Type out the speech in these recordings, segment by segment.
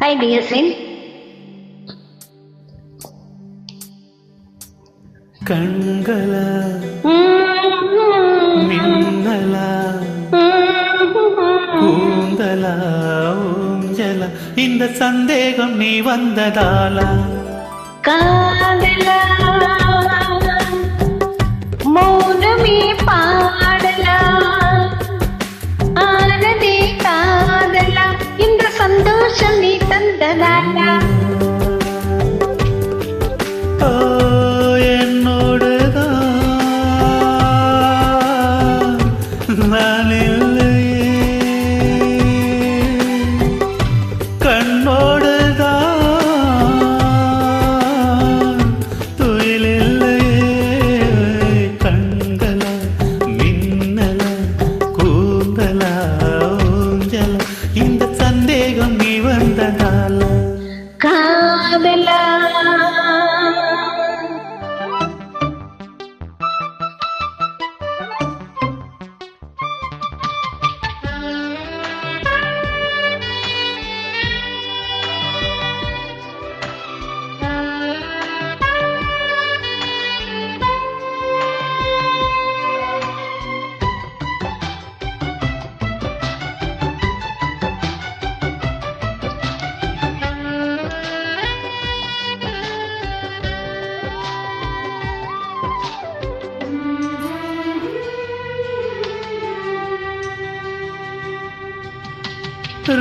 Hi, dear Sin. கண்கள மின்னல கூந்தல ஊஞ்சல இந்த சந்தேகம் நீ வந்ததாலா காதலா மௌனமே பாடலா ஆனதே காதலா இந்த சந்தோஷம் நீ தந்ததாலா காதலா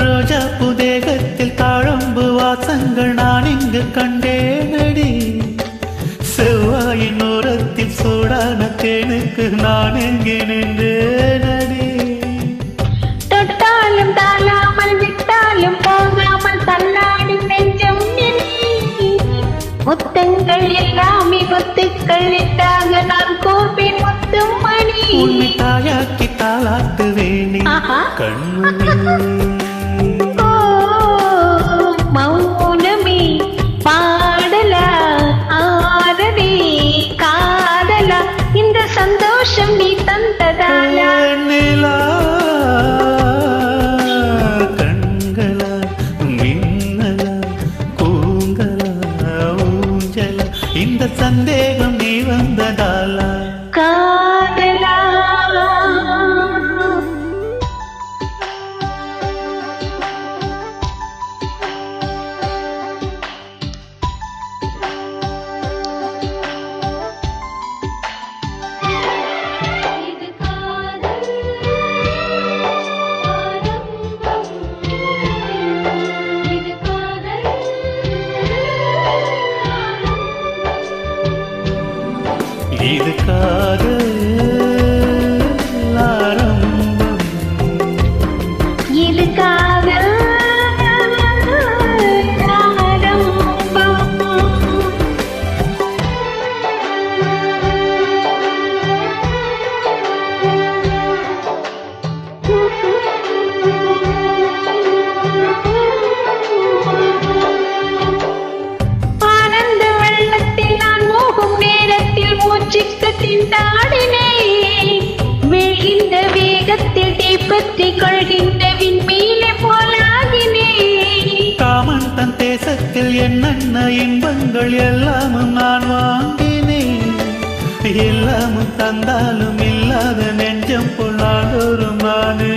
ரோஜா புதேகத்தில் தாழம்பு வாசங்கள் நான் இங்கு கண்டேனடி செவ்வாயின் ஓரத்தில் சூடான தேனுக்கு நான் எங்கே நின்றேனடி தொட்டாலும் தாழாமல் விட்டாலும் போகாமல் தள்ளாடும் நெஞ்சம் முத்தங்கள் எல்லாமே முத்துக்கள் இட்டாக நான் கோர்ப்பேன் முத்தும் மணி உன்னை தாயாக்கி தாளாட்டு வேணி கண்மணி மௌனமே பாடலா ஆரவே காதலா இந்த சந்தோஷம் நீ தந்ததாலா கண்களா மின்னலா கூந்தலா ஊஞ்சல இந்த சந்தேகம் நீ வந்ததாலா காதலா இது காதல் ஆரம்பம் இது காதல் ஆரம்பம் ஆனந்த வெள்ளத்தில் நான் மோகும் நேரத்தில் மூச்சுக்கு திண்டாடினேன் விழுகின்ற வேகத்தில் தீப்பற்றிக் கொள்கின்ற விண்மீனை போலாகினேன் காமன் தன் தேசத்தில் என்னென்ன இன்பங்கள் எல்லாமும் நான் வாங்கினேன் எல்லாமும் தந்தாலும் இல்லாத நெஞ்சம் போல் நாடோறும் நானே